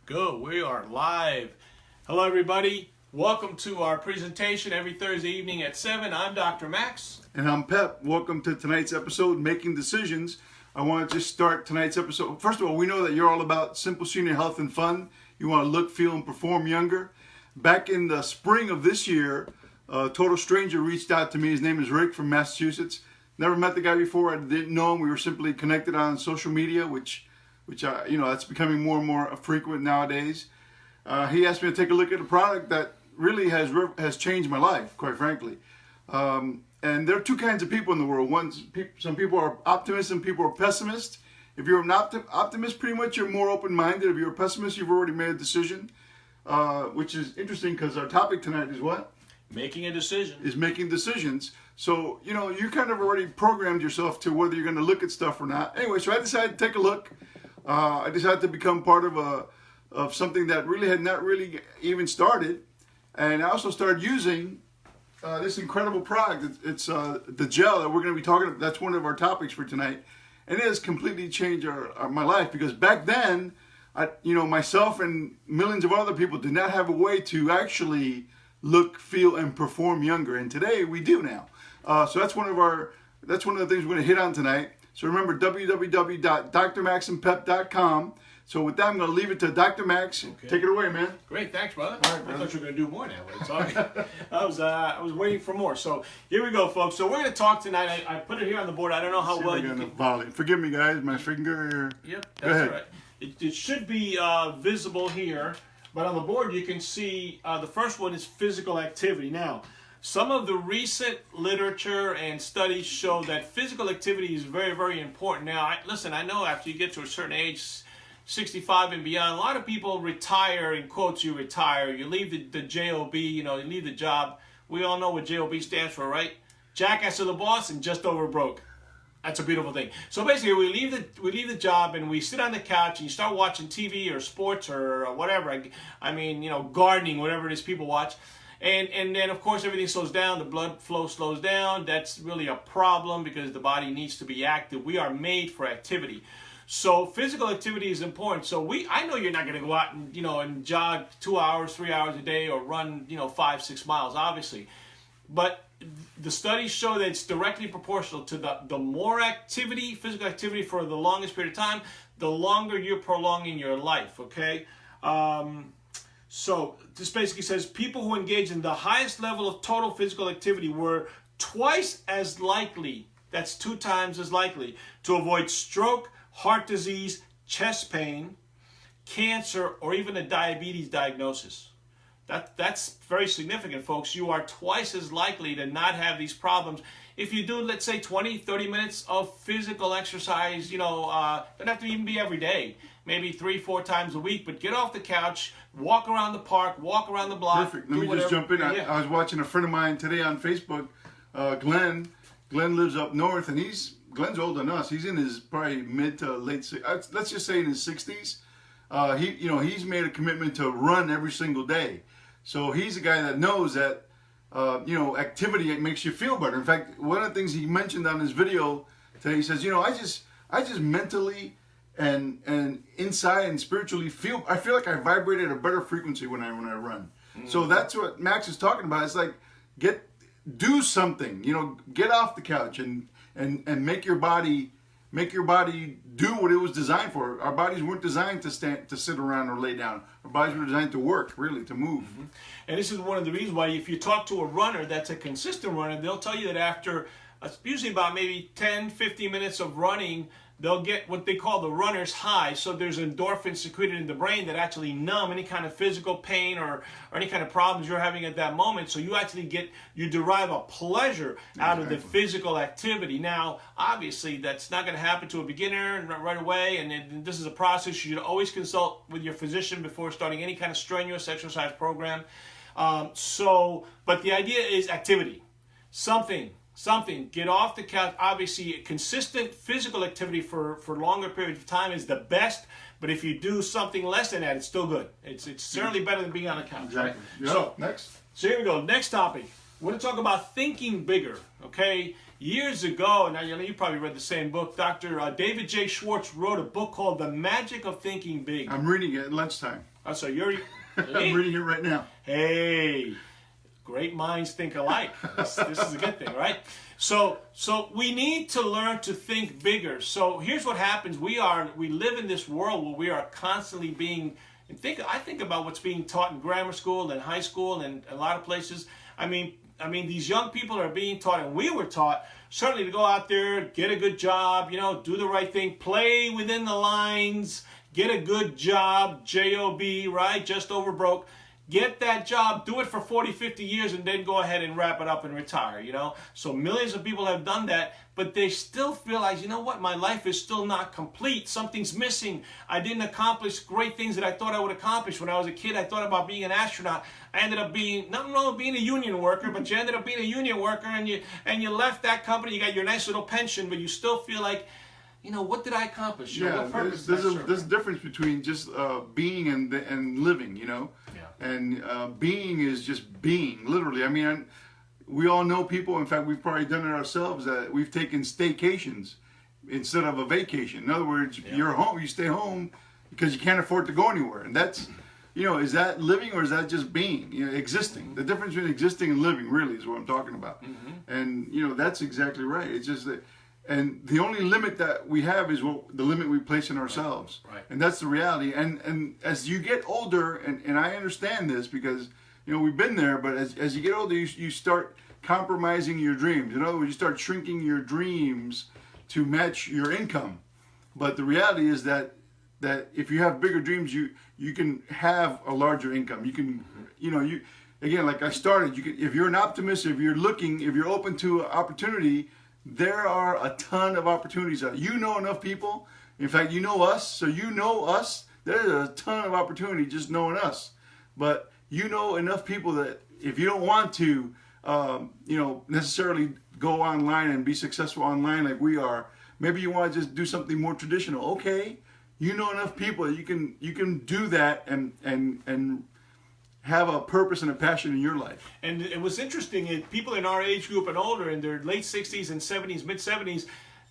Good, we are live. Hello everybody, welcome to our presentation every Thursday evening at 7. I'm Dr. Max. And I'm Pep. Welcome to tonight's episode, Making Decisions. I want to just start tonight's episode. First of all, we know that you're all about simple senior health and fun. You want to look, feel, and perform younger. Back in the spring of this year, a total stranger reached out to me. His name is Rick from Massachusetts. Never met the guy before. I didn't know him. We were simply connected on social media, which that's becoming more and more frequent nowadays. He asked me to take a look at a product that really has changed my life, quite frankly. And there are two kinds of people in the world. Some people are optimists and people are pessimists. If you're an optimist, pretty much you're more open-minded. If you're a pessimist, you've already made a decision, which is interesting because our topic tonight is what? Making a decision. Is making decisions. So, you kind of already programmed yourself to whether you're going to look at stuff or not. Anyway, so I decided to take a look. I decided to become part of something that really had not really even started. And I also started using this incredible product. It's the gel that we're going to be talking about. That's one of our topics for tonight. And it has completely changed my life because back then, myself and millions of other people did not have a way to actually look, feel, and perform younger. And today we do now. So that's one of the things we're going to hit on tonight. So remember, www.drmaxandpep.com. So with that, I'm going to leave it to Dr. Max. Okay. Take it away, man. Great, thanks, brother. All right, brother. I thought you were going to do more now. I was waiting for more. So here we go, folks. So we're going to talk tonight. I put it here on the board. I don't know how well you can... Volume. Forgive me, guys. My finger. Yep, Go that's ahead. all right. It should be visible here, but on the board you can see the first one is physical activity. Now, some of the recent literature and studies show that physical activity is very, very important. Now, I know after you get to a certain age, 65 and beyond, a lot of people retire, in quotes, you retire. You leave the JOB, you leave the job. We all know what JOB stands for, right? Jackass of the boss and just over broke. That's a beautiful thing. So basically, we leave the job and we sit on the couch and you start watching TV or sports or whatever. Gardening, whatever it is people watch. And then, of course, everything slows down. The blood flow slows down. That's really a problem because the body needs to be active. We are made for activity. So physical activity is important. So I know you're not going to go out and jog 2 hours, 3 hours a day or run 5-6 miles, obviously. But the studies show that it's directly proportional to the more activity, physical activity for the longest period of time, the longer you're prolonging your life, okay? So this basically says people who engage in the highest level of total physical activity were twice as likely, that's 2 times as likely, to avoid stroke, heart disease, chest pain, cancer, or even a diabetes diagnosis. That's very significant, folks. You are twice as likely to not have these problems if you do, let's say, 20, 30 minutes of physical exercise. Doesn't have to even be every day. Maybe 3-4 times a week, but get off the couch, walk around the park, walk around the block. Perfect. Let me just jump in. I was watching a friend of mine today on Facebook, Glenn. Glenn lives up north, and Glenn's older than us. He's in his probably mid to late, let's just say in his 60s. He's made a commitment to run every single day. So he's a guy that knows that, activity makes you feel better. In fact, one of the things he mentioned on his video today, he says, I just mentally and inside and spiritually I feel like I vibrate at a better frequency when I run. Mm-hmm. So that's what Max is talking about. It's like, do something, get off the couch and make your body do what it was designed for. Our bodies weren't designed to sit around or lay down. Our bodies were designed to work, really, to move. Mm-hmm. And this is one of the reasons why if you talk to a runner that's a consistent runner, they'll tell you that after usually about maybe 10, 15 minutes of running, they'll get what they call the runner's high. So there's endorphins secreted in the brain that actually numb any kind of physical pain or any kind of problems you're having at that moment. So you actually derive a pleasure out of the physical activity. Now, obviously, that's not going to happen to a beginner right away. And this is a process. You should always consult with your physician before starting any kind of strenuous exercise program. But the idea is activity. Something, get off the couch. Obviously, consistent physical activity for longer periods of time is the best, but if you do something less than that, it's still good. It's certainly better than being on the couch. Exactly. Right? Yep. So here we go. Next topic. We're going to talk about thinking bigger, okay? Years ago, and you probably read the same book, Dr. David J. Schwartz wrote a book called The Magic of Thinking Big. I'm reading it at lunchtime. Oh, so you're... I'm reading it right now. Hey, great minds think alike. This is a good thing, right? So we need to learn to think bigger. So here's what happens. We live in this world where we are constantly being... I think about what's being taught in grammar school and high school and a lot of places. I mean, these young people are being taught, and we were taught, certainly to go out there, get a good job, do the right thing, play within the lines, get a good job, J-O-B, right, just over broke. Get that job, do it for 40, 50 years, and then go ahead and wrap it up and retire, So millions of people have done that, but they still realize, you know what, my life is still not complete. Something's missing. I didn't accomplish great things that I thought I would accomplish. When I was a kid, I thought about being an astronaut. I ended up being, nothing wrong with being a union worker, but you ended up being a union worker, and you left that company, you got your nice little pension, but you still feel like, what did I accomplish? Yeah, there's a difference between just being and living, Yeah. And being is just being, literally. I mean, we all know people, in fact, we've probably done it ourselves, that we've taken staycations instead of a vacation. In other words, you're home, you stay home because you can't afford to go anywhere. And that's, is that living or is that just being, existing? The difference between existing and living really is what I'm talking about. Mm-hmm. And, that's exactly right. It's just that. And the only limit that we have is the limit we place in ourselves. Right. And that's the reality. And as you get older, and I understand this because, we've been there, but as you get older, you start compromising your dreams. In other words, you start shrinking your dreams to match your income. But the reality is that if you have bigger dreams, you can have a larger income. You can, again, like I started, if you're an optimist, if you're open to opportunity, there are a ton of opportunities out there. You know enough people. In fact, you know us, so you know us. There's a ton of opportunity just knowing us. But you know enough people that if you don't want to, necessarily go online and be successful online like we are, maybe you want to just do something more traditional. Okay, you know enough people that you can do that and have a purpose and a passion in your life. And it was interesting, people in our age group and older, in their late 60s and 70s, mid-70s,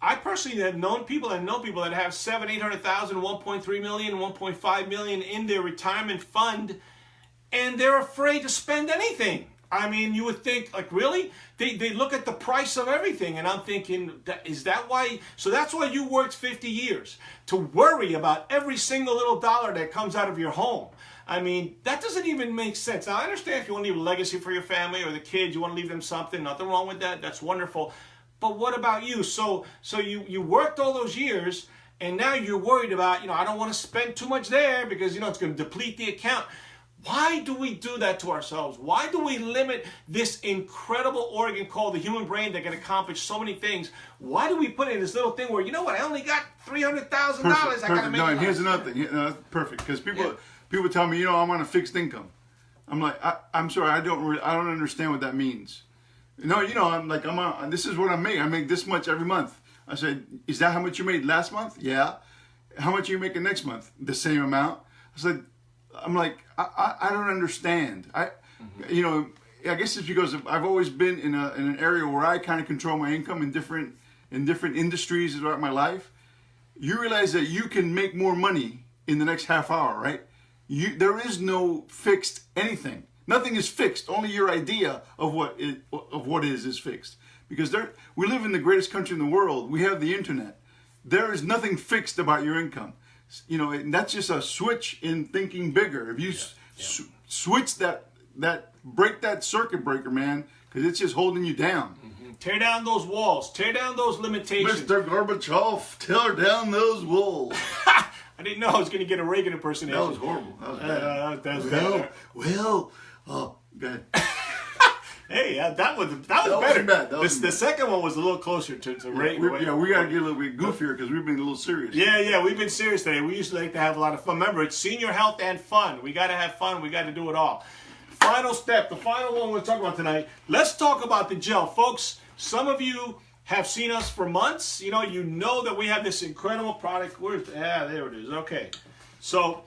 I personally have known people and know people that have 800,000, 1.3 million, 1.5 million in their retirement fund, and they're afraid to spend anything. I mean, you would think, like, really? They look at the price of everything, and I'm thinking, is that why? So that's why you worked 50 years, to worry about every single little dollar that comes out of your home. I mean, that doesn't even make sense. Now, I understand if you want to leave a legacy for your family or the kids, you want to leave them something, nothing wrong with that, that's wonderful. But what about you? So you worked all those years, and now you're worried about, I don't want to spend too much there because, it's going to deplete the account. Why do we do that to ourselves? Why do we limit this incredible organ called the human brain that can accomplish so many things? Why do we put in this little thing where, I only got $300,000, I got to make it. Here's another thing. Perfect. Because people tell me, I'm on a fixed income. I'm like, I'm sorry, I don't understand what that means. No, this is what I make. I make this much every month. I said, is that how much you made last month? Yeah. How much are you making next month? The same amount. I'm like, I don't understand. I guess it's because I've always been in an area where I kind of control my income in different industries throughout my life. You realize that you can make more money in the next half hour, right? There is no fixed anything. Nothing is fixed. Only your idea of what is fixed. Because we live in the greatest country in the world. We have the internet. There is nothing fixed about your income. And that's just a switch in thinking bigger. If you switch break that circuit breaker, man, because it's just holding you down. Mm-hmm. Tear down those walls. Tear down those limitations. Mr. Gorbachev, tear down those walls. I didn't know I was going to get a Reagan impersonation. That was horrible. That was bad. That was bad. Go ahead. Hey, that was better. Bad. The second one was a little closer to Reagan. We got to get a little bit goofier because we've been a little serious. Yeah, we've been serious today. We used to like to have a lot of fun. Remember, it's senior health and fun. We got to have fun. We got to do it all. Final step, the final one we're going to talk about tonight. Let's talk about the gel. Folks, some of you have seen us for months. You know that we have this incredible product. There it is. Okay. So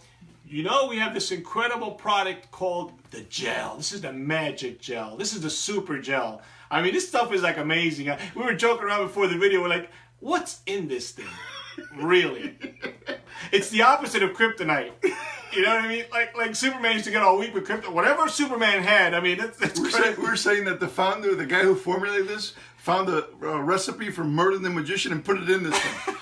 You know, we have this incredible product called the gel. This is the magic gel. This is the super gel. I mean, this stuff is like amazing. We were joking around before the video. We're like, what's in this thing? Really? It's the opposite of kryptonite. You know what I mean? Like Superman used to get all weak with kryptonite. Whatever Superman had, I mean, that's we're saying that the founder, the guy who formulated this, found a recipe from Merlin the Magician and put it in this thing.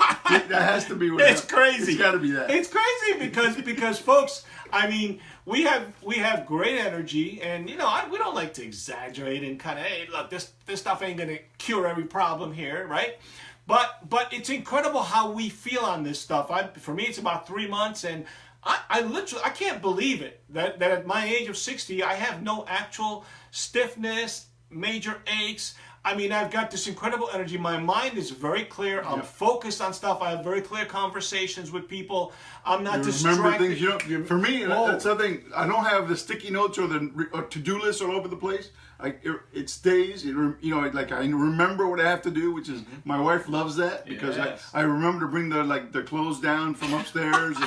That has to be what it's crazy. It's got to be that. It's crazy because folks, I mean, we have great energy, and you know, we don't like to exaggerate and kind of, hey, look, this stuff ain't gonna cure every problem here, right? But it's incredible how we feel on this stuff. For me, it's about 3 months, and I literally, I can't believe it that at my age of 60, I have no actual stiffness, major aches. I mean, I've got this incredible energy. My mind is very clear. I'm focused on stuff. I have very clear conversations with people. I'm not distracted. Remember things. For me, that's something. I don't have the sticky notes or the to-do list all over the place. It stays. Like I remember what I have to do, which is my wife loves that because I remember to bring the clothes down from upstairs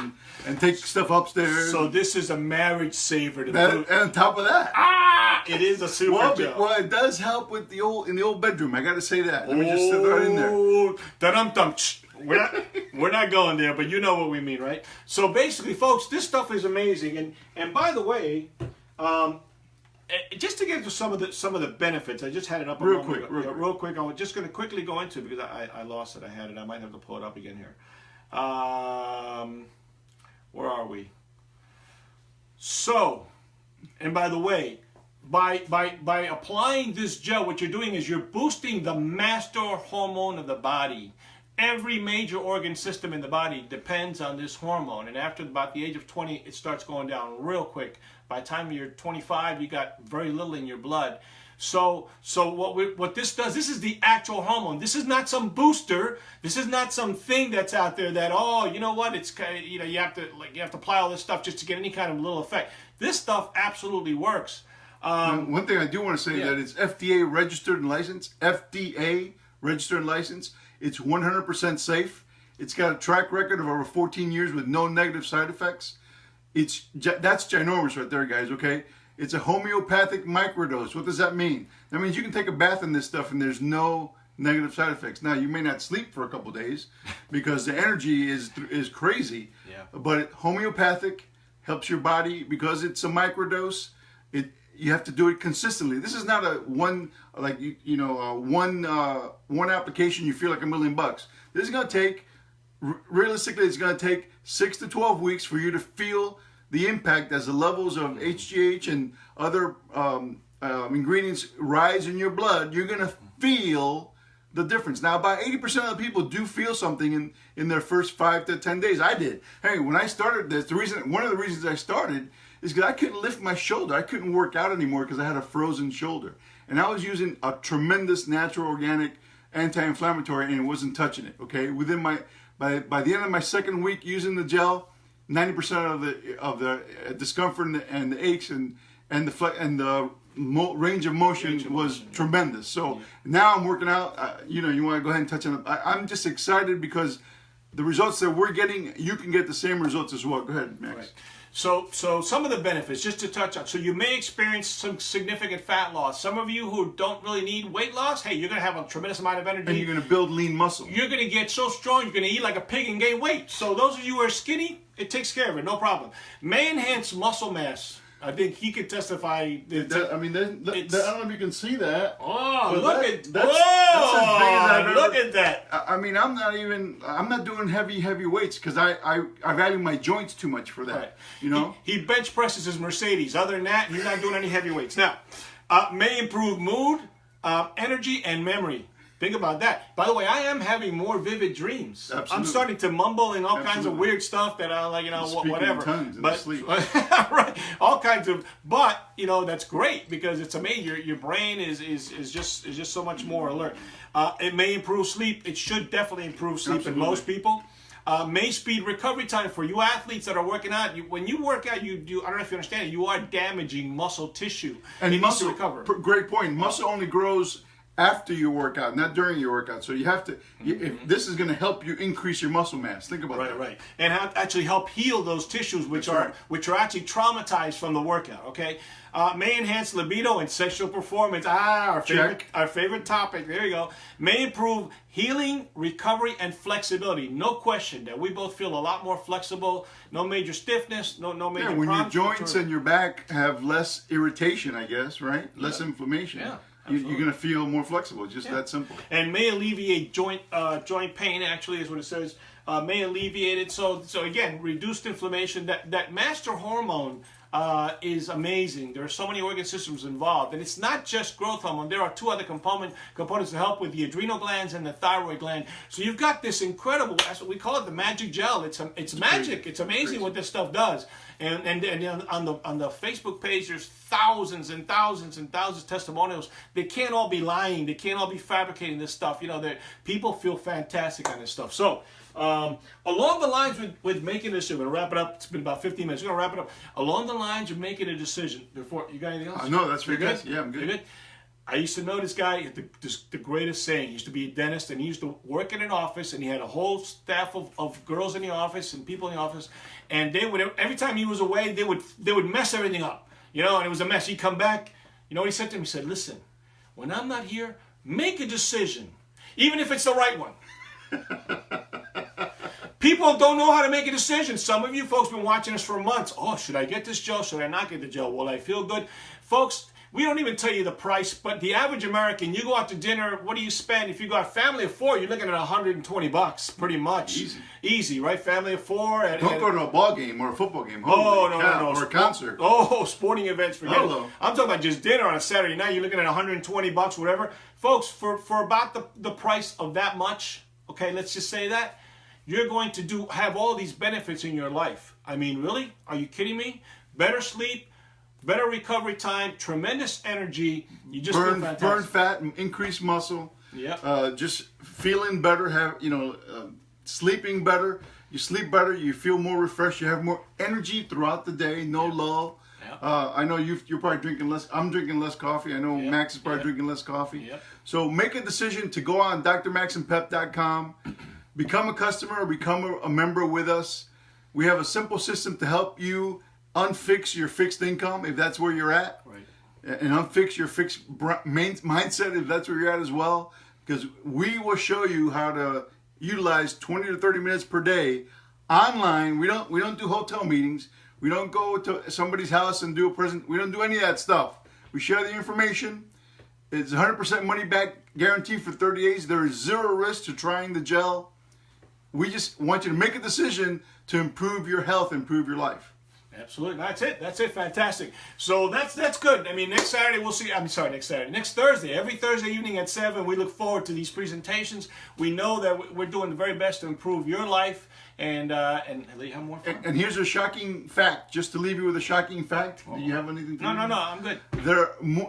and take stuff upstairs. So this is a marriage saver. And on top of that, it is a super gel. Well, it does help with the old bedroom. I got to say that. Let me just sit right in there. Dum-dum. We're not going there, but you know what we mean, right? So basically, folks, this stuff is amazing. And by the way, just to get to some of the benefits, I just had it up real quick. I'm just going to quickly go into it because I lost it. I had it. I might have to pull it up again here. Where are we? So, and by the way, by applying this gel, what you're doing is you're boosting the master hormone of the body. Every major organ system in the body depends on this hormone, and after about the age of 20, it starts going down real quick. By the time you're 25, you got very little in your blood. So what this does, this is the actual hormone. This is not some booster. This is not some thing that's out there that, oh, you know what? It's, you know, you have to apply all this stuff just to get any kind of little effect. This stuff absolutely works. One thing I do want to say that it's FDA registered and licensed. FDA registered and licensed. It's 100% safe. It's got a track record of over 14 years with no negative side effects. That's ginormous right there, guys, okay? It's a homeopathic microdose. What does that mean? That means you can take a bath in this stuff and there's no negative side effects. Now, you may not sleep for a couple days because the energy is crazy. Yeah. But homeopathic helps your body because it's a microdose. You have to do it consistently. This is not one application you feel like $1 million. This is going to take, realistically, it's going to take 6 to 12 weeks for you to feel the impact as the levels of HGH and other ingredients rise in your blood. You're going to feel the difference. Now, about 80% of the people do feel something in their first 5 to 10 days. I did. Hey, when I started this, one of the reasons I started is because I couldn't lift my shoulder. I couldn't work out anymore because I had a frozen shoulder. And I was using a tremendous natural organic anti-inflammatory and it wasn't touching it, okay? By the end of my second week using the gel, 90% of the discomfort and the aches and the range of motion was tremendous. So now I'm working out. You want to go ahead and touch on it. I'm just excited because the results that we're getting, you can get the same results as well. Go ahead, Max. Right. So some of the benefits, just to touch on. So you may experience some significant fat loss. Some of you who don't really need weight loss, hey, you're going to have a tremendous amount of energy. And you're going to build lean muscle. You're going to get so strong, you're going to eat like a pig and gain weight. So those of you who are skinny, it takes care of it, no problem. May enhance muscle mass. I think he could testify. I don't know if you can see that. Oh, look at that! That's as big as I've ever, look at that! I mean, I'm not doing heavy weights because I value my joints too much for that. Right. You know, he bench presses his Mercedes. Other than that, he's not doing any heavy weights. Now, may improve mood, energy, and memory. Think about that. By the way, I am having more vivid dreams. Absolutely. I'm starting to mumble and all kinds of weird stuff that I like, whatever. In tongues in sleep. Right, all kinds of. But that's great because it's amazing. Your brain is just so much more alert. It may improve sleep. It should definitely improve sleep in most people. May speed recovery time for you athletes that are working out. When you work out, you do. I don't know if you understand it. You are damaging muscle tissue. And it muscle needs to recover. Great point. Muscle only grows after your workout, not during your workout. So you have to, if this is going to help you increase your muscle mass. Think about that. Right. And actually help heal those tissues which That's are right. which are actually traumatized from the workout. Okay, may enhance libido and sexual performance. Our favorite topic. There you go. May improve healing, recovery, and flexibility. No question that we both feel a lot more flexible. No major stiffness. No major Yeah, when your problems. joints and your back have less irritation, I guess, right? Less inflammation. Yeah, You're going to feel more flexible. Just that simple. And may alleviate joint pain. Actually, is what it says. May alleviate it. So again, reduced inflammation. That master hormone is amazing. There are so many organ systems involved, and it's not just growth hormone. There are two other components to help with the adrenal glands and the thyroid gland. So you've got this incredible. That's what we call it, the magic gel. It's magic. Crazy. It's amazing what this stuff does. And on the Facebook page, there's thousands and thousands and thousands of testimonials. They can't all be lying. They can't all be fabricating this stuff. You know, people feel fantastic on this stuff. So along the lines with making this, we're going to wrap it up. It's been about 15 minutes. We're going to wrap it up. Along the lines of making a decision. Before you got anything else? No, that's You good. good? Yeah, I'm good. You good? I used to know this guy, the greatest saying. He used to be a dentist, and he used to work in an office, and he had a whole staff of girls in the office and people in the office, and they would, every time he was away, they would mess everything up, you know, and it was a mess. He'd come back, you know what he said to him? He said, listen, when I'm not here, make a decision, even if it's the right one. People don't know how to make a decision. Some of you folks have been watching us for months. Oh, should I get this gel? Should I not get the gel? Will I feel good? Folks, we don't even tell you the price, but the average American, you go out to dinner, what do you spend? If you got a family of four, you're looking at $120, pretty much. Easy, right? Family of four. Don't go to a ball game or a football game. Oh, Holy no. cow, or a concert. Oh, sporting events, forget it. Hello. I'm talking about just dinner on a Saturday night. You're looking at $120, whatever. Folks, for about the price of that much, okay, let's just say that, you're going to have all these benefits in your life. I mean, really? Are you kidding me? Better sleep, better recovery time, tremendous energy. You just feel fantastic. Burn fat and increase muscle. Yep. Just feeling better. Sleeping better. You sleep better. You feel more refreshed. You have more energy throughout the day. No lull. Yep. I know you're probably drinking less. I'm drinking less coffee. I know Max is probably drinking less coffee. Yep. So make a decision to go on drmaxandpep.com, become a customer or become a member with us. We have a simple system to help you unfix your fixed income if that's where you're at, Right. and unfix your fixed mindset if that's where you're at as well. Because we will show you how to utilize 20 to 30 minutes per day online. We don't do hotel meetings. We don't go to somebody's house and do a present. We don't do any of that stuff. We share the information. It's 100% money back guarantee for 30 days. There is zero risk to trying the gel. We just want you to make a decision to improve your health, improve your life. Absolutely. That's it. Fantastic. So that's good. I mean, next Saturday we'll see. I'm sorry, next Saturday. Next Thursday. Every Thursday evening at 7, we look forward to these presentations. We know that we're doing the very best to improve your life and let you have more fun. And here's a shocking fact, just to leave you with a shocking fact. Do you have anything to No, I'm good.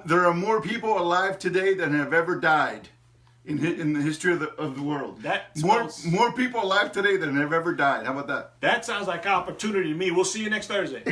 There are more people alive today than have ever died in the history of the world. More people alive today than have ever died. How about that? That sounds like opportunity to me. We'll see you next Thursday.